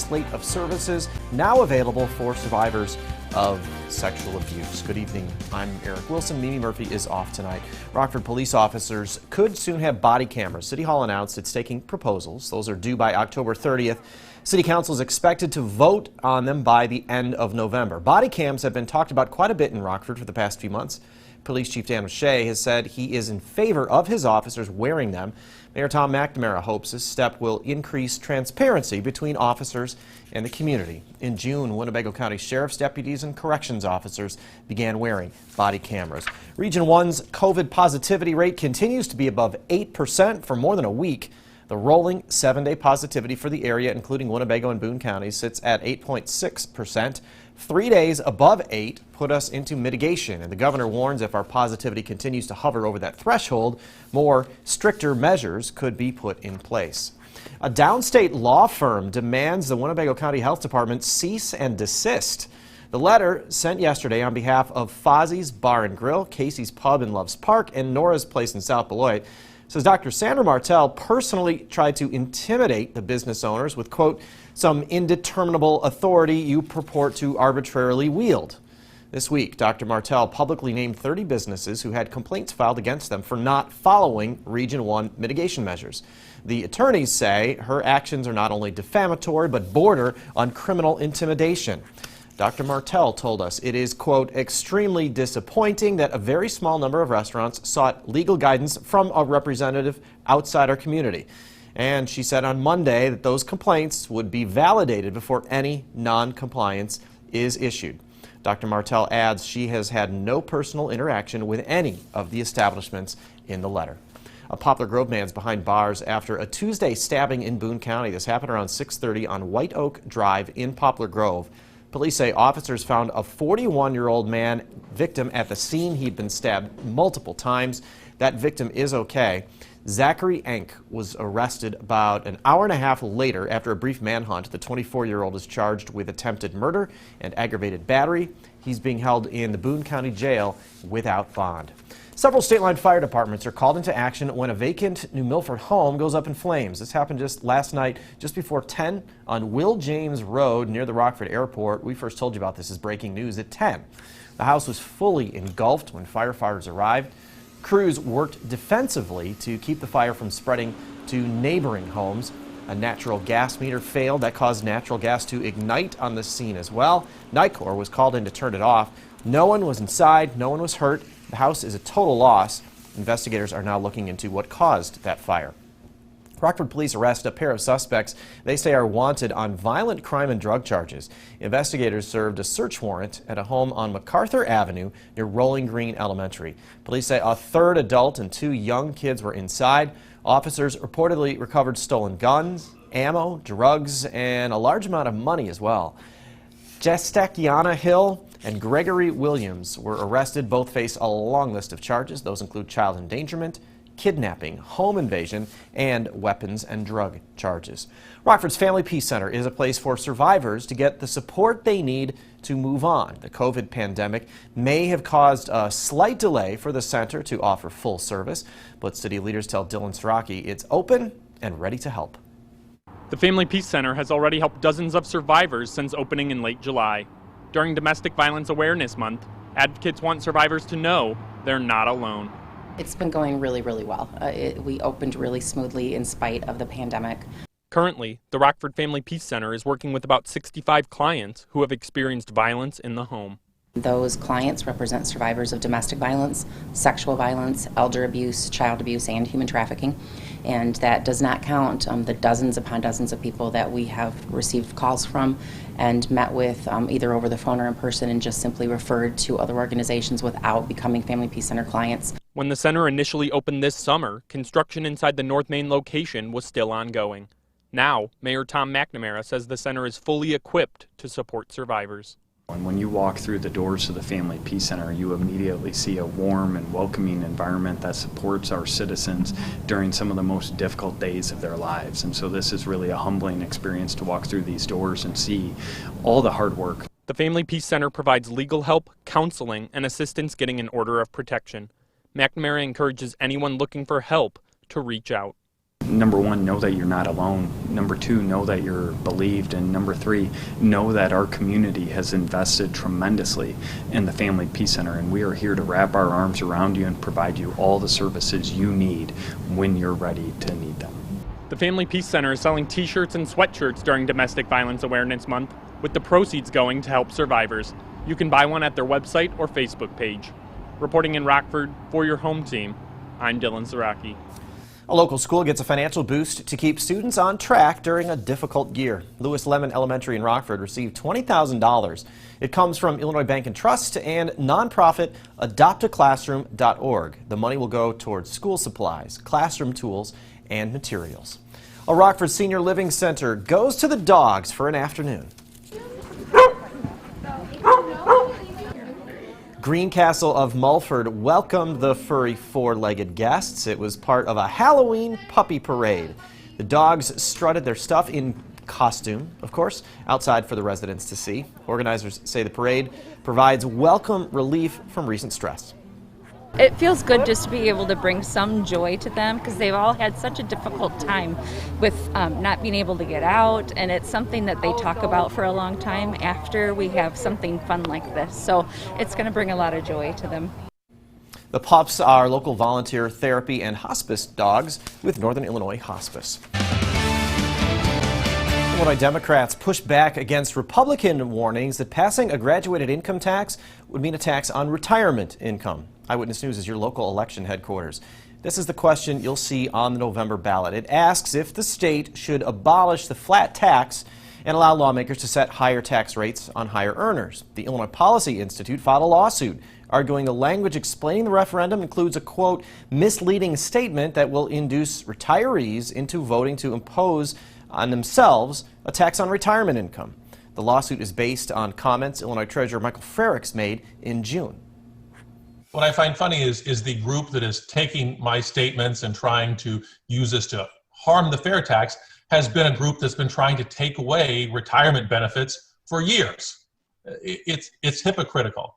slate of services now available for survivors of sexual abuse. Good evening. I'm Eric Wilson. Mimi Murphy is off tonight. Rockford police officers could soon have body cameras. City Hall announced it's taking proposals. Those are due by October 30th. City Council is expected to vote on them by the end of November. Body cams have been talked about quite a bit in Rockford for the past few months. Police Chief Dan O'Shea has said he is in favor of his officers wearing them. Mayor Tom McNamara hopes this step will increase transparency between officers and the community. In June, Winnebago County Sheriff's deputies and corrections officers began wearing body cameras. Region 1's COVID positivity rate continues to be above 8% for more than a week. The rolling 7-day positivity for the area, including Winnebago and Boone counties, sits at 8.6%. 3 days above 8 put us into mitigation, and the governor warns if our positivity continues to hover over that threshold, more stricter measures could be put in place. A downstate law firm demands the Winnebago County Health Department cease and desist. The letter, sent yesterday on behalf of Fozzie's Bar and Grill, Casey's Pub in Loves Park, and Nora's Place in South Beloit, says Dr. Sandra Martell personally tried to intimidate the business owners with, quote, some indeterminable authority you purport to arbitrarily wield. This week, Dr. Martell publicly named 30 businesses who had complaints filed against them for not following Region 1 mitigation measures. The attorneys say her actions are not only defamatory but border on criminal intimidation. Dr. Martell told us it is, quote, extremely disappointing that a very small number of restaurants sought legal guidance from a representative outside our community. And she said on Monday that those complaints would be validated before any non-compliance is issued. Dr. Martell adds she has had no personal interaction with any of the establishments in the letter. A Poplar Grove man's behind bars after a Tuesday stabbing in Boone County. This happened around 6:30 on White Oak Drive in Poplar Grove. Police say officers found a 41-year-old man victim at the scene. He'd been stabbed multiple times. That victim is okay. Zachary Enck was arrested about an hour and a half later after a brief manhunt. The 24-year-old is charged with attempted murder and aggravated battery. He's being held in the Boone County Jail without bond. Several state-line fire departments are called into action when a vacant New Milford home goes up in flames. This happened just last night, just before 10 on Will James Road near the Rockford Airport. We first told you about this as breaking news at 10. The house was fully engulfed when firefighters arrived. Crews worked defensively to keep the fire from spreading to neighboring homes. A natural gas meter failed. That caused natural gas to ignite on the scene as well. Nicor was called in to turn it off. No one was inside. No one was hurt. The house is a total loss. Investigators are now looking into what caused that fire. Rockford police arrest a pair of suspects they say are wanted on violent crime and drug charges. Investigators served a search warrant at a home on MacArthur Avenue near Rolling Green Elementary. Police say a third adult and 2 young kids were inside. Officers reportedly recovered stolen guns, ammo, drugs, and a large amount of money as well. Jestakiana Hill and Gregory Williams were arrested. Both face a long list of charges. Those include child endangerment, kidnapping, home invasion, and weapons and drug charges. Rockford's Family Peace Center is a place for survivors to get the support they need to move on. The COVID pandemic may have caused a slight delay for the center to offer full service, but city leaders tell Dylan Strachey it's open and ready to help. The Family Peace Center has already helped dozens of survivors since opening in late July. During Domestic Violence Awareness Month, advocates want survivors to know they're not alone. It's been going really, really well. We opened really smoothly in spite of the pandemic. Currently, the Rockford Family Peace Center is working with about 65 clients who have experienced violence in the home. Those clients represent survivors of domestic violence, sexual violence, elder abuse, child abuse, and human trafficking. And that does not count the dozens upon dozens of people that we have received calls from and met with either over the phone or in person and just simply referred to other organizations without becoming Family Peace Center clients. When the center initially opened this summer, construction inside the North Main location was still ongoing. Now, Mayor Tom McNamara says the center is fully equipped to support survivors. And when you walk through the doors of the Family Peace Center, you immediately see a warm and welcoming environment that supports our citizens during some of the most difficult days of their lives. And so this is really a humbling experience to walk through these doors and see all the hard work. The Family Peace Center provides legal help, counseling, and assistance getting an order of protection. McNamara encourages anyone looking for help to reach out. Number one, know that you're not alone. Number two, know that you're believed. And number three, know that our community has invested tremendously in the Family Peace Center, and we are here to wrap our arms around you and provide you all the services you need when you're ready to need them. The Family Peace Center is selling t-shirts and sweatshirts during Domestic Violence Awareness Month, with the proceeds going to help survivors. You can buy one at their website or Facebook page. Reporting in Rockford for your home team, I'm Dylan Saraki. A local school gets a financial boost to keep students on track during a difficult year. Lewis Lemon Elementary in Rockford received $20,000. It comes from Illinois Bank and Trust and nonprofit adoptaclassroom.org. The money will go towards school supplies, classroom tools, and materials. A Rockford Senior Living Center goes to the dogs for an afternoon. Greencastle of Mulford welcomed the furry four-legged guests. It was part of a Halloween puppy parade. The dogs strutted their stuff in costume, of course, outside for the residents to see. Organizers say the parade provides welcome relief from recent stress. It feels good just to be able to bring some joy to them because they've all had such a difficult time with not being able to get out, and it's something that they talk about for a long time after we have something fun like this. So it's going to bring a lot of joy to them. The pups are local volunteer therapy and hospice dogs with Northern Illinois Hospice. Illinois Democrats push back against Republican warnings that passing a graduated income tax would mean a tax on retirement income. Eyewitness News is your local election headquarters. This is the question you'll see on the November ballot. It asks if the state should abolish the flat tax and allow lawmakers to set higher tax rates on higher earners. The Illinois Policy Institute filed a lawsuit arguing the language explaining the referendum includes a, quote, misleading statement that will induce retirees into voting to impose on themselves a tax on retirement income. The lawsuit is based on comments Illinois Treasurer Michael Frericks made in June. What I find funny is the group that is taking my statements and trying to use this to harm the fair tax has been a group that's been trying to take away retirement benefits for years. It's hypocritical.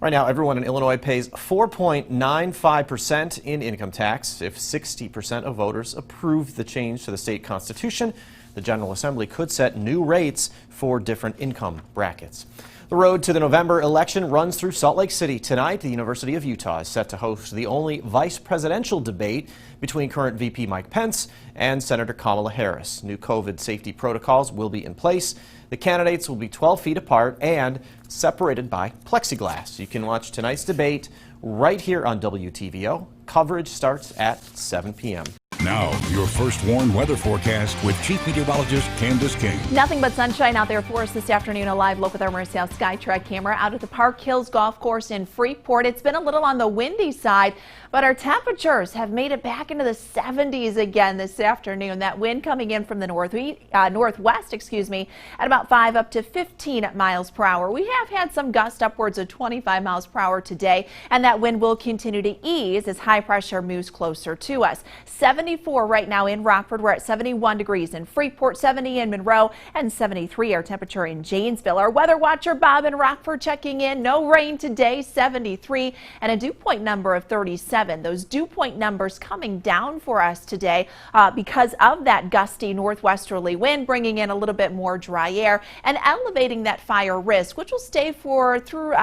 Right now, everyone in Illinois pays 4.95% in income tax. If 60% of voters approve the change to the state constitution, the General Assembly could set new rates for different income brackets. The road to the November election runs through Salt Lake City. Tonight, the University of Utah is set to host the only vice presidential debate between current VP Mike Pence and Senator Kamala Harris. New COVID safety protocols will be in place. The candidates will be 12 feet apart and separated by plexiglass. You can watch tonight's debate right here on WTVO. Coverage starts at 7 p.m. Now, your first warned weather forecast with Chief Meteorologist Candice King. Nothing but sunshine out there for us this afternoon. A live look with our Mercy South Skytrack camera out at the Park Hills Golf Course in Freeport. It's been a little on the windy side, but our temperatures have made it back into the 70s again this afternoon. That wind coming in from the northwest, at about 5 up to 15 miles per hour. We have had some gusts upwards of 25 miles per hour today, and that wind will continue to ease as high pressure moves closer to us. 74 right now in Rockford. We're at 71 degrees in Freeport, 70 in Monroe, and 73 our temperature in Janesville. Our weather watcher Bob in Rockford checking in. No rain today, 73, and a dew point number of 37. Those dew point numbers coming down for us today because of that gusty northwesterly wind, bringing in a little bit more dry air and elevating that fire risk, which will stay through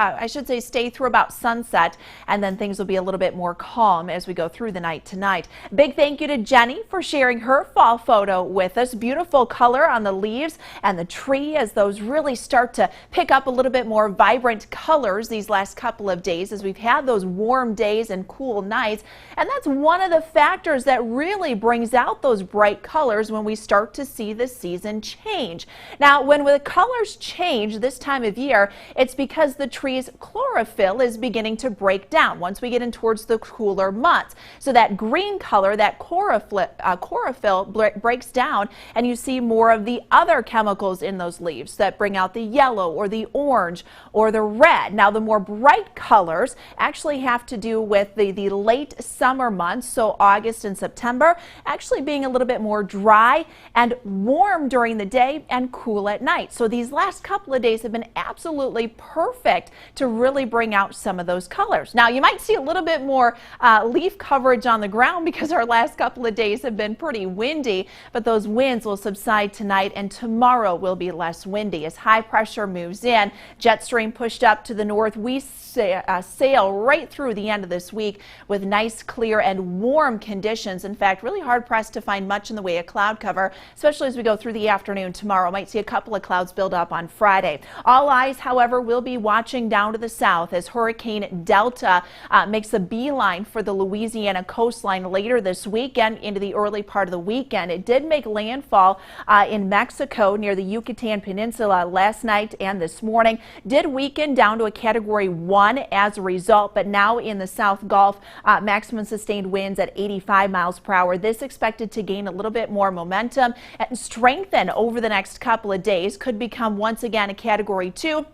about sunset, and then things will be a little bit more calm as we go through the night tonight. Big thank you to Jenny for sharing her fall photo with us. Beautiful color on the leaves and the tree as those really start to pick up a little bit more vibrant colors these last couple of days as we've had those warm days and cool nights. And that's one of the factors that really brings out those bright colors when we start to see the season change. Now, when the colors change this time of year, it's because the tree's chlorophyll is beginning to break down once we get in towards the cooler months. So that green color, that chlorophyll breaks down, and you see more of the other chemicals in those leaves that bring out the yellow or the orange or the red. Now, the more bright colors actually have to do with the late summer months, so August and September, actually being a little bit more dry and warm during the day and cool at night. So these last couple of days have been absolutely perfect to really bring out some of those colors. Now, you might see a little bit more leaf coverage on the ground because our last couple of days have been pretty windy, but those winds will subside tonight and tomorrow will be less windy as high pressure moves in. Jet stream pushed up to the north. We sail right through the end of this week with nice, clear and warm conditions. In fact, really hard pressed to find much in the way of cloud cover, especially as we go through the afternoon tomorrow. Might see a couple of clouds build up on Friday. All eyes, however, will be watching down to the south as Hurricane Delta makes a beeline for the Louisiana coastline later this weekend into the early part of the weekend. It did make landfall in Mexico near the Yucatan Peninsula last night and this morning. Did weaken down to a Category 1 as a result, but now in the South Gulf, maximum sustained winds at 85 miles per hour. This expected to gain a little bit more momentum and strengthen over the next couple of days. Could become once again a Category 2.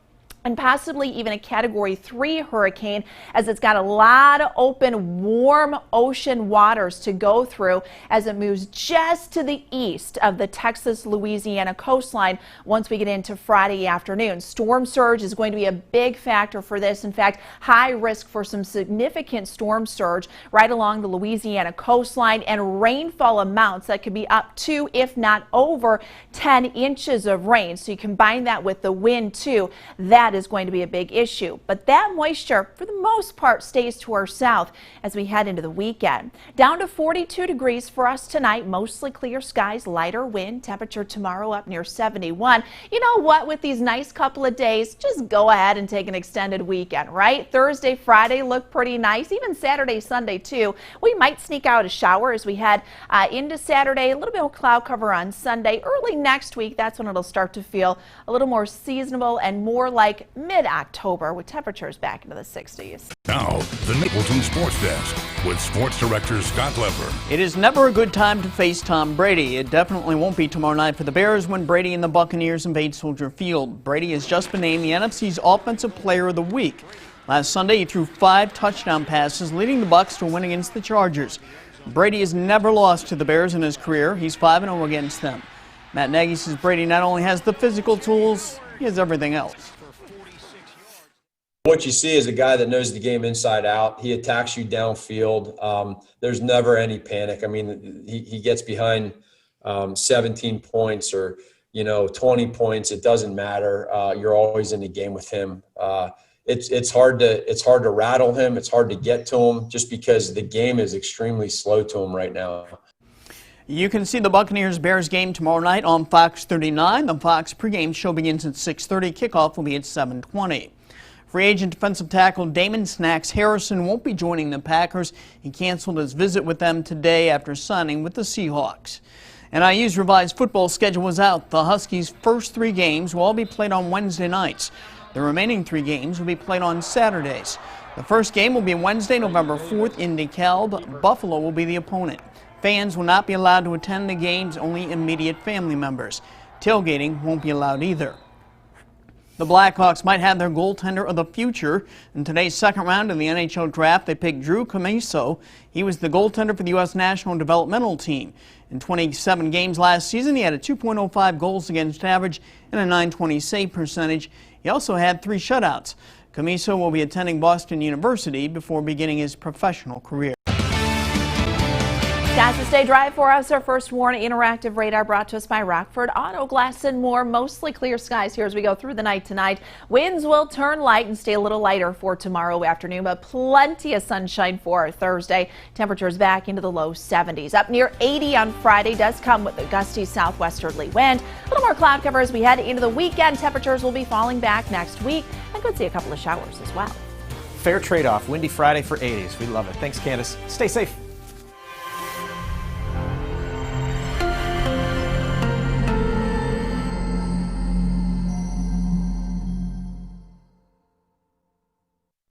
And possibly even a Category 3 hurricane as it's got a lot of open, warm ocean waters to go through as it moves just to the east of the Texas-Louisiana coastline once we get into Friday afternoon. Storm surge is going to be a big factor for this. In fact, high risk for some significant storm surge right along the Louisiana coastline and rainfall amounts that could be up to, if not over, 10 inches of rain. So you combine that with the wind too. That is going to be a big issue, but that moisture for the most part stays to our south as we head into the weekend. Down to 42 degrees for us tonight, mostly clear skies, lighter wind, temperature tomorrow up near 71. You know what, with these nice couple of days, just go ahead and take an extended weekend, right? Thursday, Friday look pretty nice, even Saturday, Sunday too. We might sneak out a shower as we head into Saturday, a little bit of cloud cover on Sunday. Early next week, that's when it'll start to feel a little more seasonable and more like mid-October with temperatures back into the 60s. Now, the Napleton Sports Desk with Sports Director Scott Leber. It is never a good time to face Tom Brady. It definitely won't be tomorrow night for the Bears when Brady and the Buccaneers invade Soldier Field. Brady has just been named the NFC's Offensive Player of the Week. Last Sunday, he threw 5 touchdown passes, leading the Bucs to a win against the Chargers. Brady has never lost to the Bears in his career. He's 5-0 against them. Matt Nagy says Brady not only has the physical tools, he has everything else. What you see is a guy that knows the game inside out. He attacks you downfield. There's never any panic. I mean, he gets behind 17 points or, 20 points. It doesn't matter. You're always in the game with him. It's hard to rattle him. It's hard to get to him just because the game is extremely slow to him right now. You can see the Buccaneers-Bears game tomorrow night on Fox 39. The Fox pregame show begins at 6:30. Kickoff will be at 7:20. Free agent defensive tackle Damon Snacks Harrison won't be joining the Packers. He canceled his visit with them today after signing with the Seahawks. NIU's revised football schedule was out. The Huskies' first 3 games will all be played on Wednesday nights. The remaining 3 games will be played on Saturdays. The first game will be Wednesday, November 4th in DeKalb. Buffalo will be the opponent. Fans will not be allowed to attend the games, only immediate family members. Tailgating won't be allowed either. The Blackhawks might have their goaltender of the future. In today's second round of the NHL draft, they picked Drew Commesso. He was the goaltender for the U.S. National Developmental Team. In 27 games last season, he had a 2.05 goals against average and a .920 save percentage. He also had 3 shutouts. Commesso will be attending Boston University before beginning his professional career. That's the Stay Dry for us. Our first WARN interactive radar brought to us by Rockford Auto Glass and more. Mostly clear skies here as we go through the night tonight. Winds will turn light and stay a little lighter for tomorrow afternoon, but plenty of sunshine for Thursday. Temperatures back into the low 70s. Up near 80 on Friday does come with a gusty southwesterly wind. A little more cloud cover as we head into the weekend. Temperatures will be falling back next week. I could see a couple of showers as well. Fair trade-off. Windy Friday for 80s. We love it. Thanks, Candice. Stay safe.